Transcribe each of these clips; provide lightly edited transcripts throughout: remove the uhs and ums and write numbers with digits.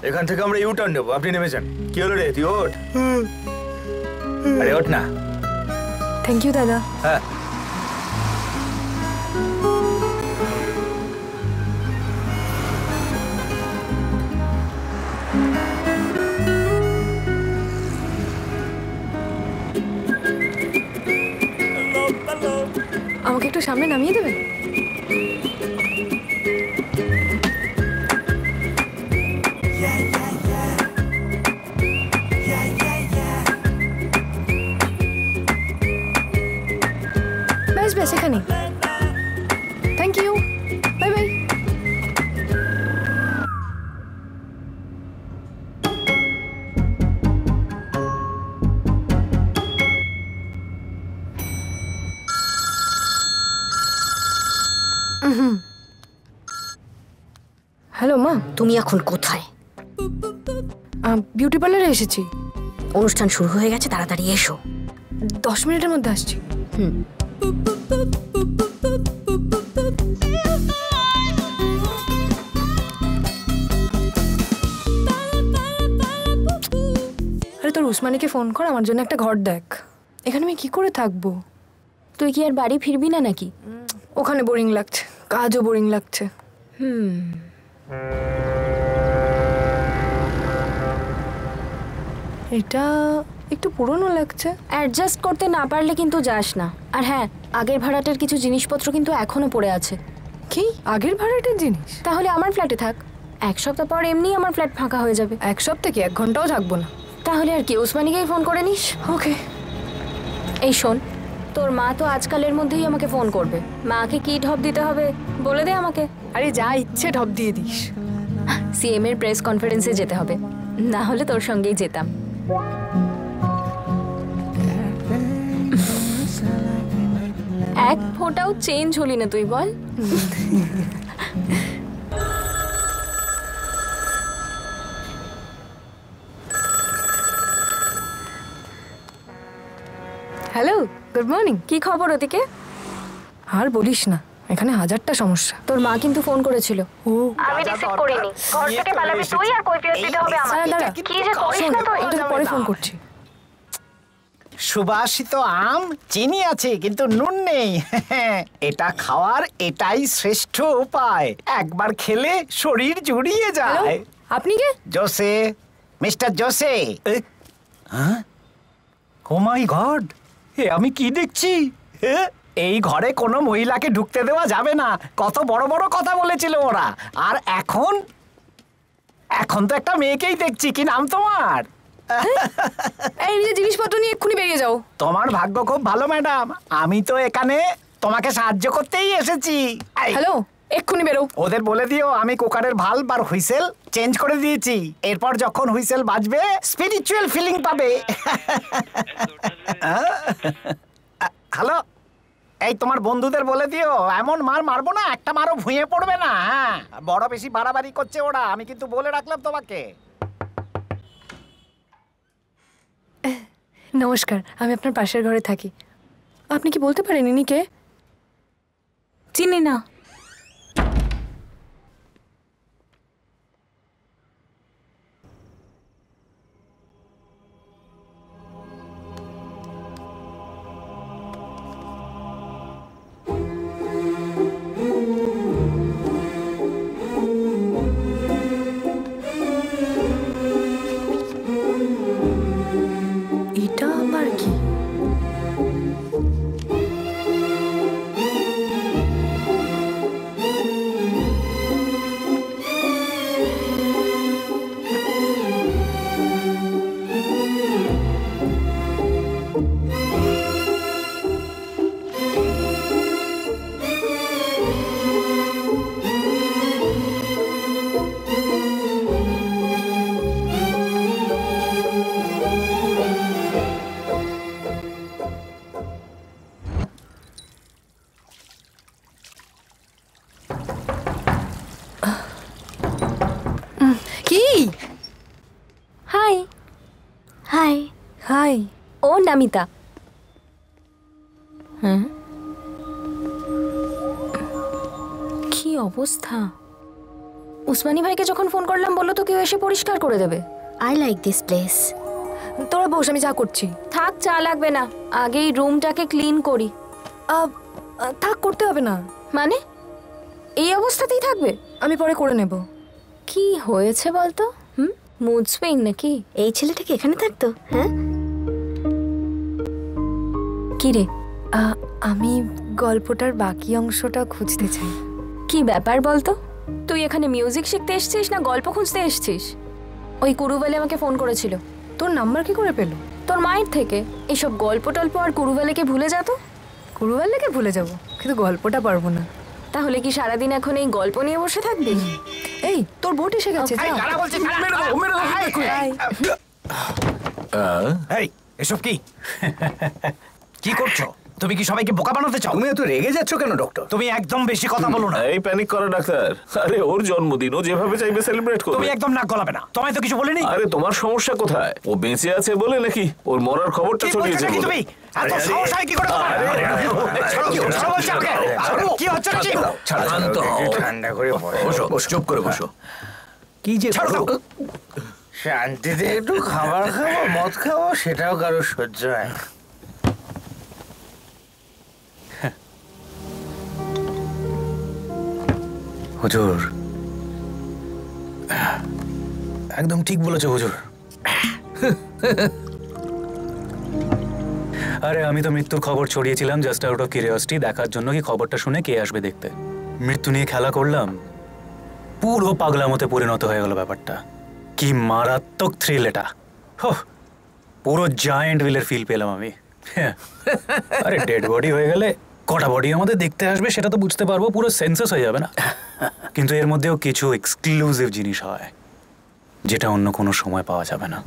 এখান থেকে আমরা ইউটার্ন নেবো, আপনি নেমেছেন। কি হলো রে, তুই ওঠ। আরে ওঠ না। থ্যাংক ইউ দাদা। হ্যাঁ আমাকে একটু সামনে নামিয়ে দেবেন? ব্যাস ব্যাস এখানে। Thank you, bye bye. Hello মা, তুমি এখন কোথায়? বিউটি পার্লারে এসেছি। অনুষ্ঠান শুরু হয়ে গেছে, তাড়াতাড়ি এসো। 10 মিনিটের মধ্যে আসছি। আরে তোর উসমানিকে ফোন কর, আমার জন্য একটা ঘর দেখ। এখানে আমি কি করে থাকবো? তুই কি আর বাড়ি ফিরবি না নাকি? ওখানে বোরিং লাগছে, কাজও বোরিং লাগছে। এটা একটু পুরনো লাগছে। অ্যাডজাস্ট করতে না পারলে কিন্তু যাস না। আর হ্যাঁ, আগের ভাড়াটের কিছু জিনিসপত্র কিন্তু এখনো পড়ে আছে। কি আগের ভাড়াটের জিনিস? তাহলে আমার ফ্ল্যাটে থাক, 1 সপ্তাহ পর এমনি আমার ফ্ল্যাট ফাঁকা হয়ে যাবে। 1 সপ্তাহ কি 1 ঘন্টাও থাকবো না। তাহলে আর কি, উসমানিকেই ফোন করে নিস। ওকে। এই শোন, তোর মা তো আজকালের মধ্যেই আমাকে ফোন করবে। মাকে কি ঢপ দিতে হবে বলে দে আমাকে। আরে যা ইচ্ছে ঢপ দিয়ে দিস। সিএম এর প্রেস কনফারেন্সে যেতে হবে, না হলে তোর সঙ্গেই যেতাম। এক ফোঁটাও চেঞ্জ হলি না তুই, বল। Hello, good morning. কি খবর ওদিকে? আর বলিস না, এখানে হাজারটা সমস্যা। তোর মা কিন্তু ফোন করেছিল। আমি রিসিভ করিনি। ঘর থেকে পালাবি তুই, আর কৈফিয়ত দিতে হবে আমাকে। দাঁড়া, কি যে করিস না তুই। তোকে পরে ফোন করছি। সুবাসিত আম, চিনি আছে কিন্তু নুন নেই। এটা খাওয়ার এটাই শ্রেষ্ঠ উপায়। একবার খেলে শরীর জুড়িয়ে যায়। আপনি কে? Jose, mister Jose. Oh my god, এ আমি কি দেখছি? এই ঘরে কোনো মহিলাকে ঢুকতে দেওয়া যাবে না। কত বড় বড় কথা বলেছিল ওরা। আর এখন তো একটা মেয়েকেই দেখছি। কি নাম তোমার? এই নিজের জিনিসপত্র নিয়ে এক্ষুনি বেরিয়ে যাও। তোমার ভাগ্য খুব ভালো ম্যাডাম, আমি তো এখানে তোমাকে সাহায্য করতেই এসেছি। হ্যালো, এক্ষুনি বেরো। ওদের বলে দিও আমি কুকারের ভালভ আর হুইসেল চেঞ্জ করে দিয়েছি। এরপর যখন হুইসেল বাজবে স্পিরিচুয়াল ফিলিং পাবে। হ্যালো, এই তোমার বন্ধুদের বলে দিও এমন মার মারবো না, একটা মারও ভুঁয়ে পড়বে না। হ্যাঁ, বড় বেশি বাড়াবাড়ি করছে ওরা, আমি কিন্তু বলে রাখলাম তোমাকে। নমস্কার, আমি আপনার পাশের ঘরে থাকি। আপনি কি বলতে পারেন ইনি কে? চিনি না। এটা আবার কি? হাই। Hi hi. ও নামিতা। হ্যাঁ, কি অবস্থা? উসমানি ভাইকে যখন ফোন করলাম বললো তো কেউ এসে পরিষ্কার করে দেবে। I like this place. তোরা বস, আমি যা করছি। থাক, চা লাগবে না, আগেই রুমটাকে ক্লিন করি। থাক, করতে হবে না। মানে এই অবস্থাতেই থাকবে? আমি পরে করে নেব। কি হয়েছে বলতো? মুড সুইং নাকি? এই ছেলেটা কি এখানে থাকতো? হ্যাঁ, কি রে? আমি গল্পটার বাকি অংশটা খুঁজতে চাই। কি ব্যাপার বলতো? তুই এখানে মিউজিক শিখতে এসেছিস না গল্প খুঁজতে এসেছিস? ওই কুরুবেলে আমাকে ফোন করেছিল। তোর নাম্বার কি করে পেলো? তোর মায়ের থেকে। এসব গল্প টল্প আর কুরুবেলেকে ভুলে যা তো। কুরুবেলাকে ভুলে যাব, কিন্তু গল্পটা পারবো না। তাহলে কি সারাদিন এখন এই গল্প নিয়ে বসে থাকবি? এই তোর বোট এসে গেছে। এই এসব কি কি করছো? তুমি কি সবাইকে বোকা বানাতে চাও? তুমি এত রেগে যাচ্ছ কেন ডক্টর? তুমি একদম বেশি কথা বলো না। এই প্যানিক করো ডাক্তার। আরে ওর জন্মদিন, ও যেভাবে চাইবে সেলিব্রেট করবে। তুমি একদম নাক গলাবে না। তোমায় তো কিছু বলিনি। আরে তোমার সমস্যা কোথায়? ও বেঁচে আছে বলে নাকি ওর মরার খবরটা ছড়িয়েছে বলে? তুমি এত সাহস হয় কি করে তোমার? কি হচ্ছে নাকি? শান্ত হও, ঠান্ডা করে বসো, চুপ করে বসো। কি যে শান্তিতে একটু খাবার খাবো, মদ খাবো, সেটাও কারো সহ্য হয় না। হুজুর, একদম ঠিক বলেছো হুজুর। আরে আমি তো মৃত্যুর খবর ছড়িয়েছিলাম জাস্ট আউট অফ কিউরিওসিটি, দেখার জন্য কি খবরটা শুনে কে আসবে দেখতে। মৃত্যু নিয়ে খেলা করলাম, পুরো পাগলামতে পরিণত হয়ে গেল ব্যাপারটা। কি মারাত্মক থ্রিল এটা! পুরো জায়ান্ট হুইলের ফিল পেলাম আমি। আরে ডেড বডি হয়ে গেলে কটা বডি আমাদের দেখতে আসবে সেটা তো বুঝতে পারবো, পুরো সেন্সাস হয়ে যাবে না? কিন্তু এর মধ্যেও কিছু এক্সক্লুসিভ জিনিস হয় যেটা অন্য কোনো সময় পাওয়া যাবে না।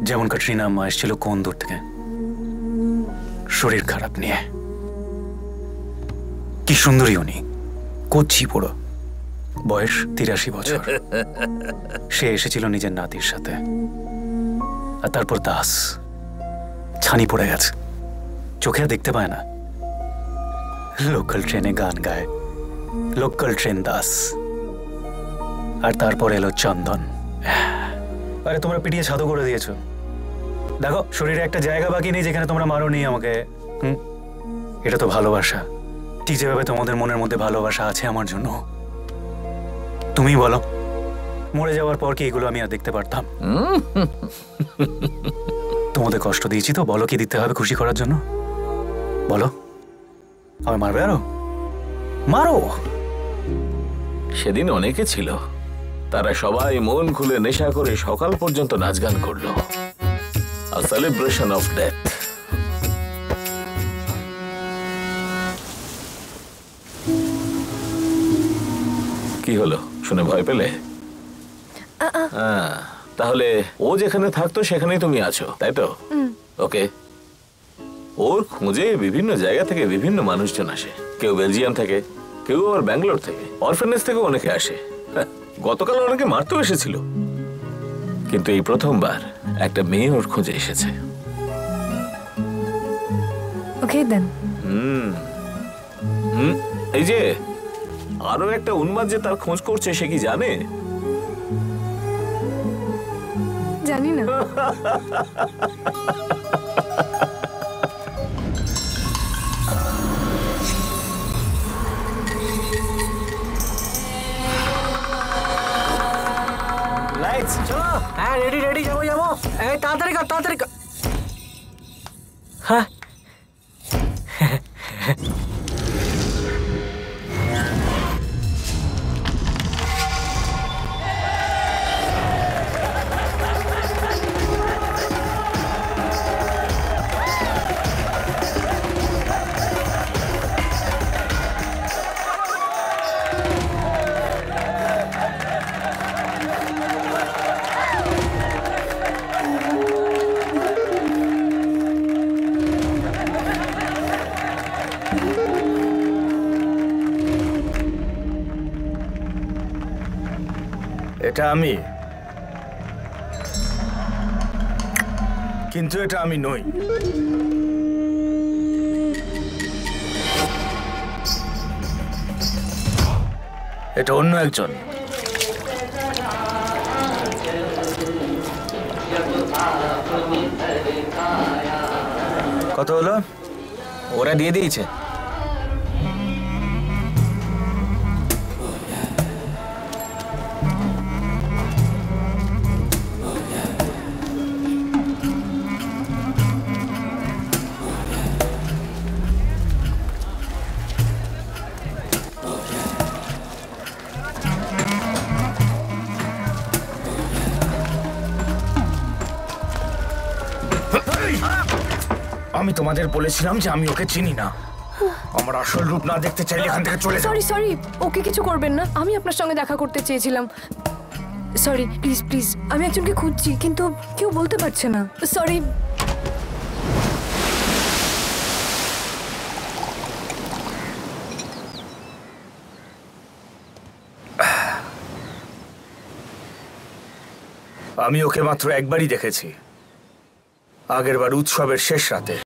যেমন ক্যাটরিনা আম্মা এসেছিল কোন দূর থেকে শরীর খারাপ নিয়ে, কি সুন্দরী উনি, কচ্ছি পুরো, বয়স 83 বছর। সে এসেছিল নিজের নাতির সাথে। আর তারপর দাস ছানি পড়ে গেছে, চোখে আর দেখতে পায় না, লোকাল ট্রেনে গান গায়, লোকাল ট্রেন দাস। আর তারপর এলো চন্দন। আরে তোমরা পিটিয়ে ছাদু করে দিয়েছো। দেখো শরীরে একটা জায়গা বাকি নেই যেখানে তোমরা মারোনি আমাকে। এটা তো ভালোবাসা, ঠিক যেভাবে তোমাদের মনের মধ্যে ভালোবাসা আছে আমার জন্য। তুমি বলো, মরে যাওয়ার পর কি এগুলো আমি আর দেখতে পারতাম? তোমাদের কষ্ট দিয়েছি তো, বলো কি দিতে হবে খুশি করার জন্য? বলো, আমি মারবে আরো? মারো। সেদিন অনেকে ছিল, তারা সবাই মন খুলে নেশা করে সকাল পর্যন্ত নাচ গান করলো। আ সেলিব্রেশন অফ ডেথ। কি হলো, শুনে ভয় পেলে? তাহলে ও যেখানে থাকতো সেখানেই তুমি আছো, তাই তো? ওকে। ওর খোঁজে বিভিন্ন জায়গা থেকে বিভিন্ন মানুষজন আসে, কেউ বেলজিয়াম থেকে, কেউ আবার ব্যাঙ্গালোর থেকে, অরফানেজ থেকে অনেকে আসে। গতকাল অনেকে মারতেও এসেছিল, কিন্তু এই প্রথমবার একটা মেয়ে ওর খোঁজে এসেছে। ওকে দেন। এই যে আরো একটা উন্মাদ যে তার খোঁজ করছে, সে কি জানে? জানি না। লাইটস চলো। হ্যাঁ রেডি রেডি, যাবো যাবো। এই তাড়াতাড়ি কর, তাড়াতাড়ি কর। হ্যাঁ এটা আমি, কিন্তু এটা আমি নই। এটা অন্য একজন। কত হলো? ওরা দিয়ে দিয়েছে। আমি তোমাদের বলেছিলাম যে আমি ওকে চিনি না। আমার আসল রূপ না দেখতে চাইলে এখান থেকে চলে যাও। সরি সরি, ওকে কিছু করবেন না, আমি আপনার সঙ্গে দেখা করতে চেয়েছিলাম। সরি, প্লিজ প্লিজ, আমি একজনকে খুঁজছি কিন্তু কেউ বলতে পারছে না। সরি। আমি ওকে মাত্র একবারই দেখেছি, আগেরবার উৎসবের শেষ রাতে।